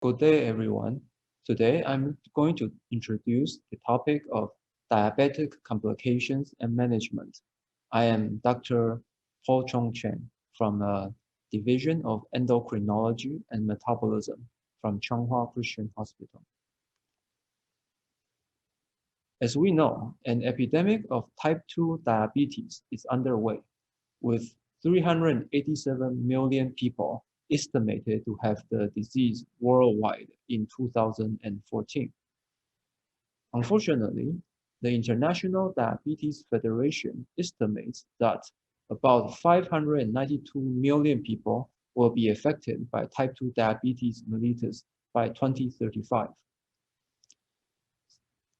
Good day, everyone. Today, I'm going to introduce the topic of diabetic complications and management. I am Dr. Po-Chung Cheng from the Division of Endocrinology and Metabolism from Changhua Christian Hospital. As we know, an epidemic of type 2 diabetes is underway, with 387 million people estimated to have the disease worldwide in 2014. Unfortunately, the International Diabetes Federation estimates that about 592 million people will be affected by type 2 diabetes mellitus by 2035.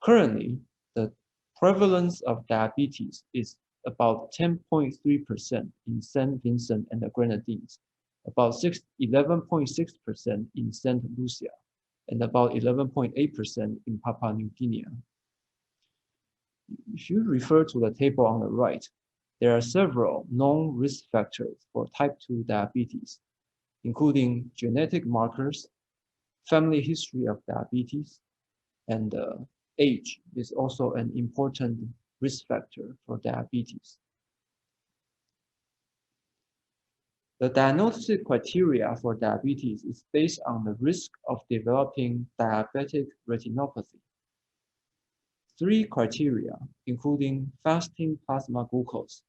Currently, the prevalence of diabetes is about 10.3% in St. Vincent and the Grenadines, about 11.6% in St. Lucia, and about 11.8% in Papua New Guinea. If you refer to the table on the right, there are several known risk factors for type 2 diabetes, including genetic markers, family history of diabetes, and age is also an important risk factor for diabetes. The diagnostic criteria for diabetes is based on the risk of developing diabetic retinopathy. 3 criteria, including fasting plasma glucose,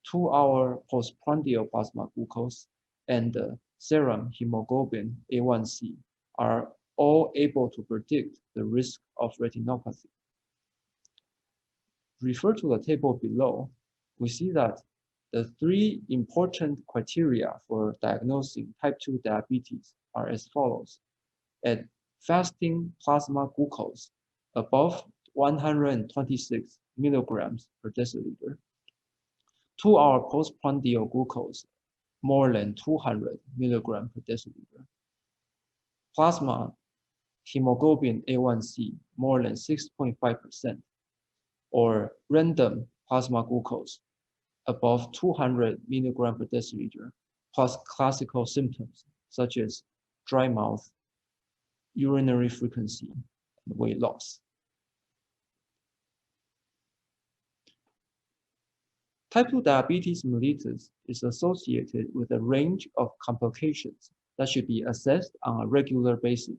2-hour postprandial plasma glucose, and serum hemoglobin A1C, are all able to predict the risk of retinopathy. Refer to the table below, we see that the 3 important criteria for diagnosing type 2 diabetes are as follows. At fasting plasma glucose above 126 milligrams per deciliter, 2-hour postprandial glucose more than 200 milligrams per deciliter, plasma hemoglobin A1C more than 6.5%, or random plasma glucose above 200 milligrams per deciliter, plus classical symptoms such as dry mouth, urinary frequency, and weight loss. Type 2 diabetes mellitus is associated with a range of complications that should be assessed on a regular basis,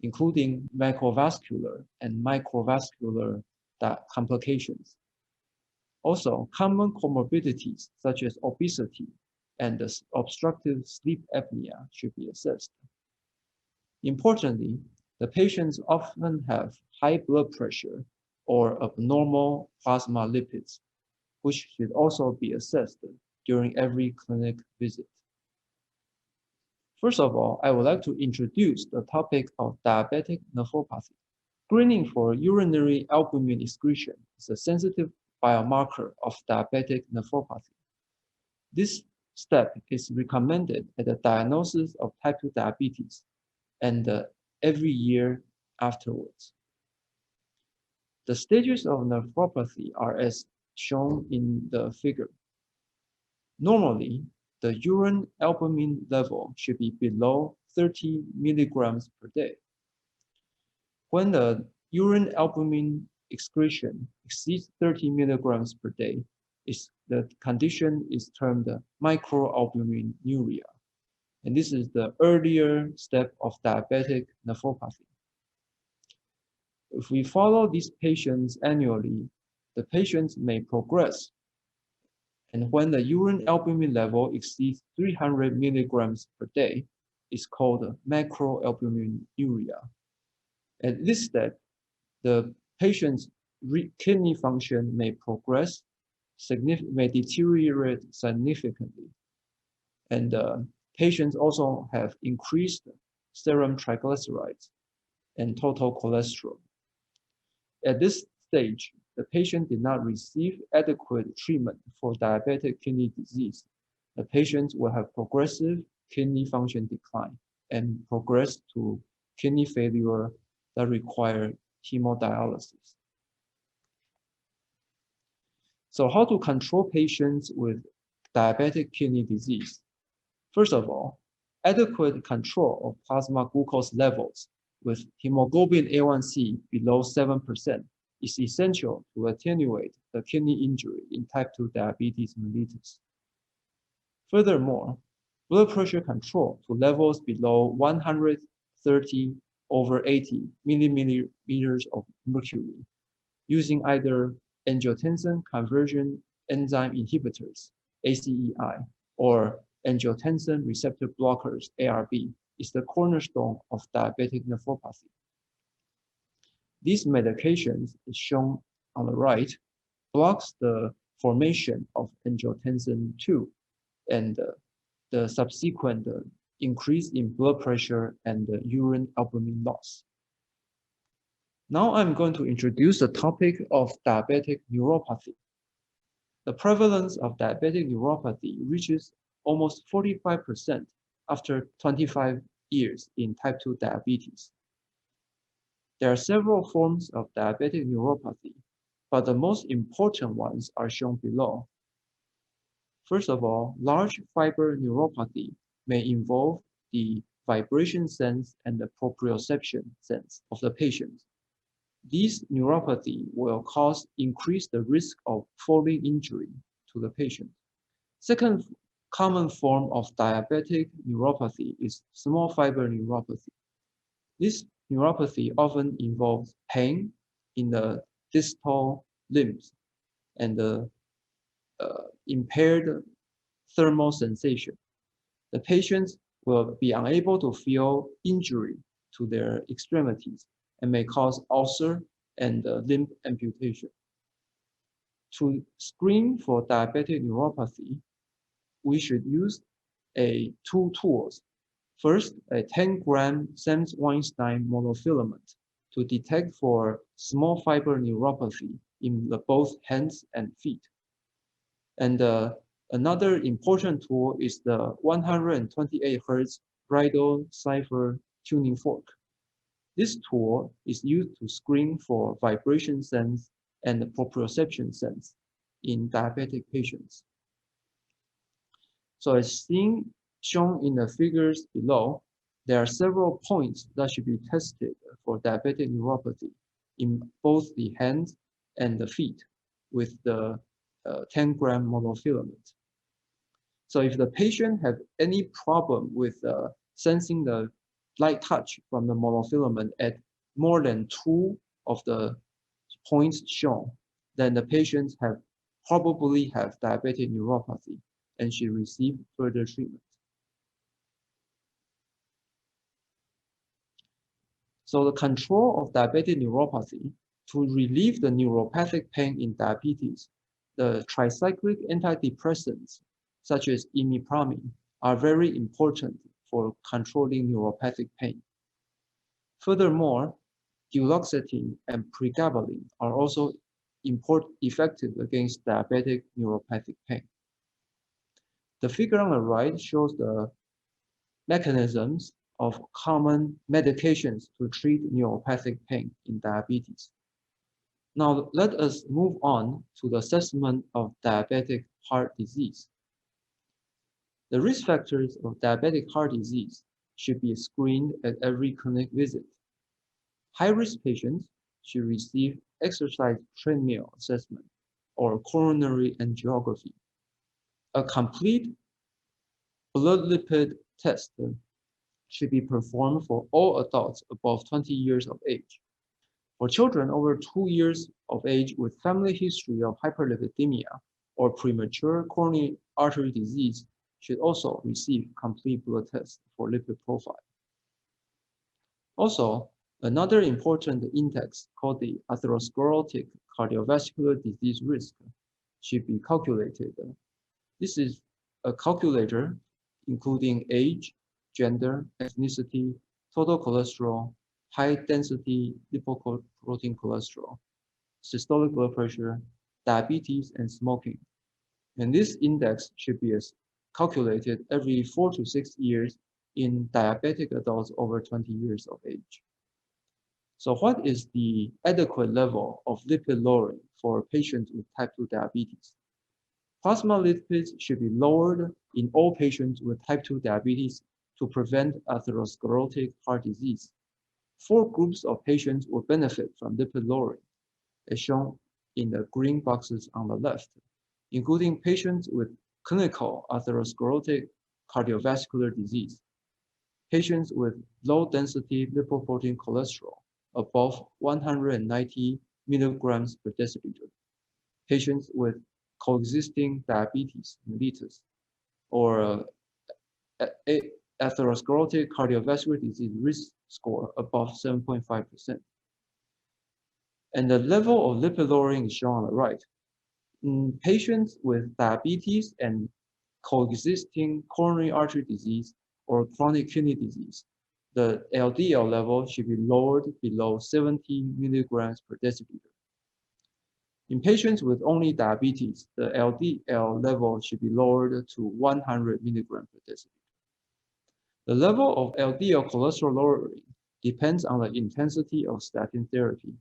including macrovascular and microvascular complications. Also, common comorbidities such as obesity and obstructive sleep apnea should be assessed. Importantly, the patients often have high blood pressure or abnormal plasma lipids, which should also be assessed during every clinic visit. First of all, I would like to introduce the topic of diabetic nephropathy. Screening for urinary albumin excretion is a sensitive biomarker of diabetic nephropathy. This step is recommended at the diagnosis of type 2 diabetes and every year afterwards. The stages of nephropathy are as shown in the figure. Normally, the urine albumin level should be below 30 milligrams per day. When the urine albumin excretion exceeds 30 milligrams per day, the condition is termed microalbuminuria. And this is the earlier step of diabetic nephropathy. If we follow these patients annually, the patients may progress. And when the urine albumin level exceeds 300 milligrams per day, it's called macroalbuminuria. At this step, the patient's kidney function may progress, may deteriorate significantly. And patients also have increased serum triglycerides and total cholesterol. At this stage, the patient did not receive adequate treatment for diabetic kidney disease. The patient will have progressive kidney function decline and progress to kidney failure that require hemodialysis. So how to control patients with diabetic kidney disease? First of all, Adequate control of plasma glucose levels with hemoglobin A1C below 7% is essential to attenuate the kidney injury in type 2 diabetes mellitus. Furthermore, blood pressure control to levels below 130/80 millimeters of mercury using either angiotensin conversion enzyme inhibitors, ACEI, or angiotensin receptor blockers, ARB, is the cornerstone of diabetic nephropathy. These medications, as shown on the right, blocks the formation of angiotensin II and the subsequent increase in blood pressure and urine albumin loss. Now I'm going to introduce the topic of diabetic neuropathy. The prevalence of diabetic neuropathy reaches almost 45% after 25 years in type 2 diabetes. There are several forms of diabetic neuropathy, but the most important ones are shown below. First of all, large fiber neuropathy may involve the vibration sense and the proprioception sense of the patient. This neuropathy will increase the risk of falling injury to the patient. Second common form of diabetic neuropathy is small fiber neuropathy. This neuropathy often involves pain in the distal limbs and the impaired thermal sensation. The patients will be unable to feel injury to their extremities and may cause ulcer and limb amputation. To screen for diabetic neuropathy, we should use two tools. First, a 10-gram Sams-Weinstein monofilament to detect for small fiber neuropathy in both hands and feet. And another important tool is the 128 Hz bridle cipher tuning fork. This tool is used to screen for vibration sense and proprioception sense in diabetic patients. So as shown in the figures below, there are several points that should be tested for diabetic neuropathy in both the hands and the feet with the 10-gram monofilament. So if the patient has any problem with sensing the light touch from the monofilament at more than 2 of the points shown, then the patients probably have diabetic neuropathy and should receive further treatment. So the control of diabetic neuropathy to relieve the neuropathic pain in diabetes, the tricyclic antidepressants such as imipramine are very important for controlling neuropathic pain. Furthermore, duloxetine and pregabalin are also effective against diabetic neuropathic pain. The figure on the right shows the mechanisms of common medications to treat neuropathic pain in diabetes. Now let us move on to the assessment of diabetic heart disease. The risk factors of diabetic heart disease should be screened at every clinic visit. High-risk patients should receive exercise treadmill assessment or coronary angiography. A complete blood lipid test should be performed for all adults above 20 years of age. For children over 2 years of age with family history of hyperlipidemia or premature coronary artery disease should also receive complete blood tests for lipid profile. Also, another important index called the atherosclerotic cardiovascular disease risk should be calculated. This is a calculator including age, gender, ethnicity, total cholesterol, high-density lipoprotein cholesterol, systolic blood pressure, diabetes, and smoking. And this index should be calculated every 4 to 6 years in diabetic adults over 20 years of age. So what is the adequate level of lipid lowering for patients with type 2 diabetes? Plasma lipids should be lowered in all patients with type 2 diabetes to prevent atherosclerotic heart disease. 4 groups of patients will benefit from lipid lowering, as shown in the green boxes on the left, including patients with clinical atherosclerotic cardiovascular disease, patients with low-density lipoprotein cholesterol above 190 milligrams per deciliter, patients with coexisting diabetes mellitus, or atherosclerotic cardiovascular disease risk score above 7.5%. And the level of lipid lowering is shown on the right. In patients with diabetes and coexisting coronary artery disease or chronic kidney disease, the LDL level should be lowered below 70 milligrams per deciliter. In patients with only diabetes, the LDL level should be lowered to 100 milligrams per deciliter. The level of LDL cholesterol lowering depends on the intensity of statin therapy.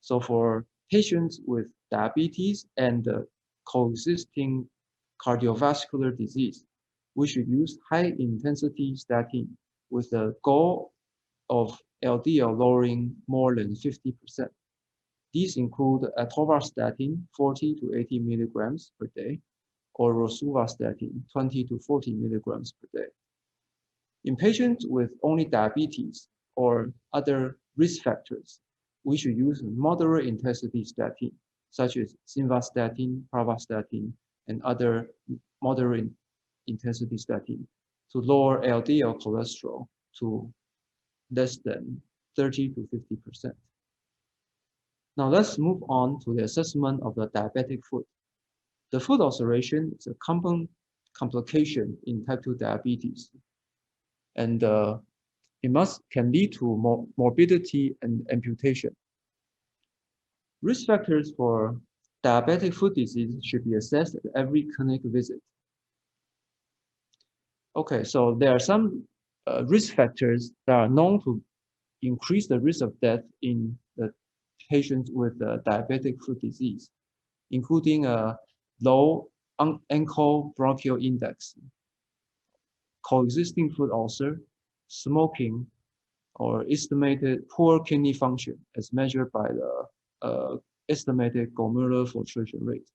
So for patients with diabetes and coexisting cardiovascular disease, we should use high-intensity statin with the goal of LDL lowering more than 50%. These include atorvastatin 40 to 80 milligrams per day, or rosuvastatin 20 to 40 milligrams per day. In patients with only diabetes or other risk factors, we should use moderate intensity statin, such as simvastatin, pravastatin, and other moderate intensity statin to lower LDL cholesterol to less than 30 to 50%. Now let's move on to the assessment of the diabetic foot. The foot ulceration is a common complication in type 2 diabetes, and it can lead to morbidity and amputation. Risk factors for diabetic foot disease should be assessed at every clinic visit. Okay, so there are some risk factors that are known to increase the risk of death in the patients with diabetic foot disease, including a low ankle bronchial index, coexisting foot ulcer, smoking, or estimated poor kidney function as measured by the estimated glomerular filtration rate.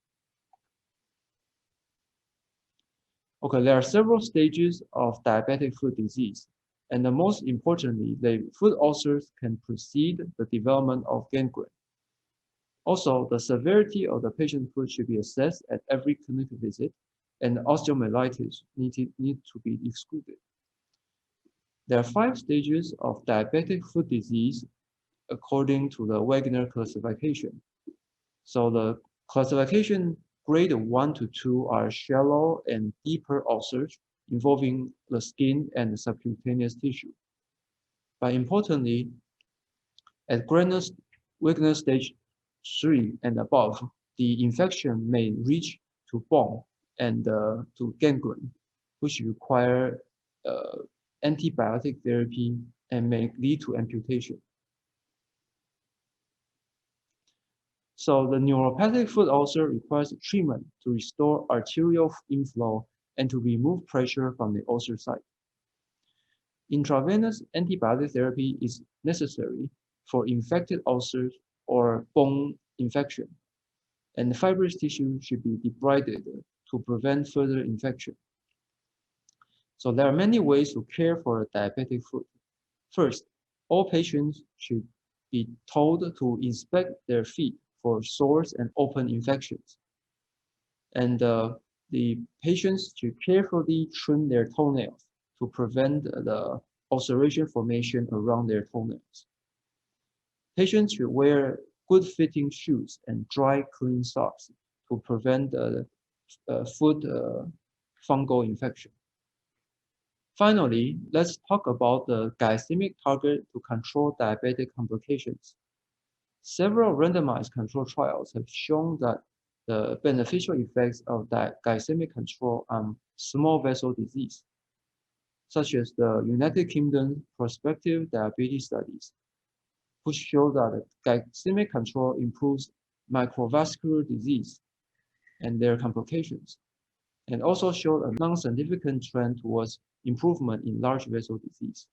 Okay, there are several stages of diabetic foot disease, and the most importantly, the foot ulcers can precede the development of gangrene. Also, the severity of the patient's foot should be assessed at every clinic visit, and osteomyelitis need to be excluded. There are 5 stages of diabetic foot disease according to the Wagner classification. So the classification grade 1 to 2 are shallow and deeper ulcers involving the skin and the subcutaneous tissue. But importantly, at Wagner stage 3 and above, the infection may reach to bone and to gangrene, which require antibiotic therapy and may lead to amputation. So the neuropathic foot ulcer requires treatment to restore arterial inflow and to remove pressure from the ulcer site. Intravenous antibiotic therapy is necessary for infected ulcers or bone infection, and fibrous tissue should be debrided to prevent further infection. So there are many ways to care for a diabetic foot. First, all patients should be told to inspect their feet for sores and open infections. And the patients should carefully trim their toenails to prevent the ulceration formation around their toenails. Patients should wear good fitting shoes and dry, clean socks to prevent foot fungal infection. Finally, let's talk about the glycemic target to control diabetic complications. Several randomized control trials have shown that the beneficial effects of glycemic control on small vessel disease, such as the United Kingdom prospective diabetes studies, which show that glycemic control improves microvascular disease and their complications, and also showed a non-significant trend towards improvement in large vessel disease.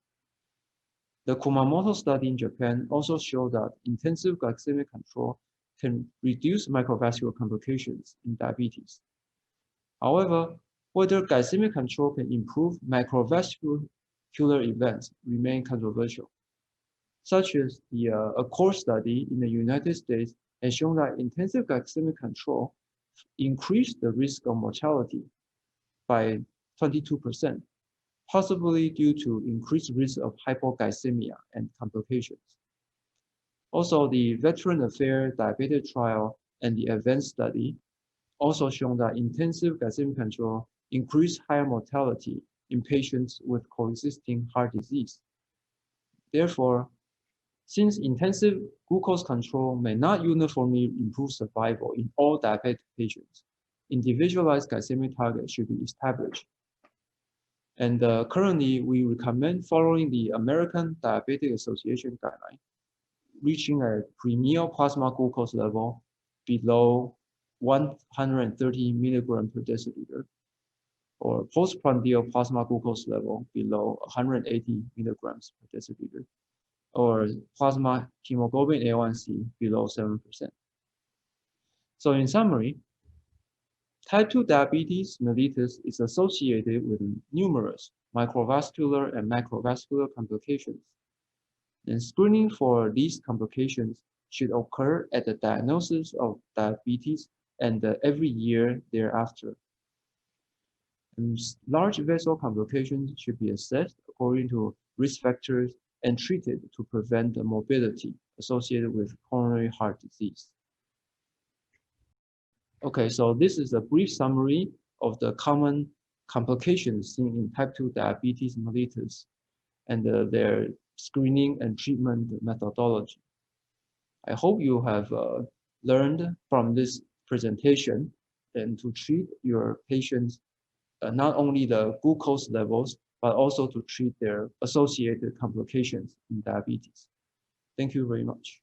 The Kumamoto study in Japan also showed that intensive glycemic control can reduce microvascular complications in diabetes. However, whether glycemic control can improve microvascular events remain controversial, such as a core study in the United States has shown that intensive glycemic control increased the risk of mortality by 22%, possibly due to increased risk of hypoglycemia and complications. Also, the Veteran Affairs Diabetes Trial and the ADVANCE study also shown that intensive glycemic control increased higher mortality in patients with coexisting heart disease. Therefore, since intensive glucose control may not uniformly improve survival in all diabetic patients, individualized glycemic targets should be established. And currently, we recommend following the American Diabetic Association guideline, reaching a premeal plasma glucose level below 130 milligrams per deciliter, or postprandial plasma glucose level below 180 milligrams per deciliter, or plasma hemoglobin A1C below 7%. So in summary, type 2 diabetes mellitus is associated with numerous microvascular and macrovascular complications. And screening for these complications should occur at the diagnosis of diabetes and every year thereafter. And large vessel complications should be assessed according to risk factors and treated to prevent the morbidity associated with coronary heart disease. Okay, so this is a brief summary of the common complications seen in type 2 diabetes mellitus and their screening and treatment methodology. I hope you have learned from this presentation and to treat your patients not only the glucose levels, but also to treat their associated complications in diabetes. Thank you very much.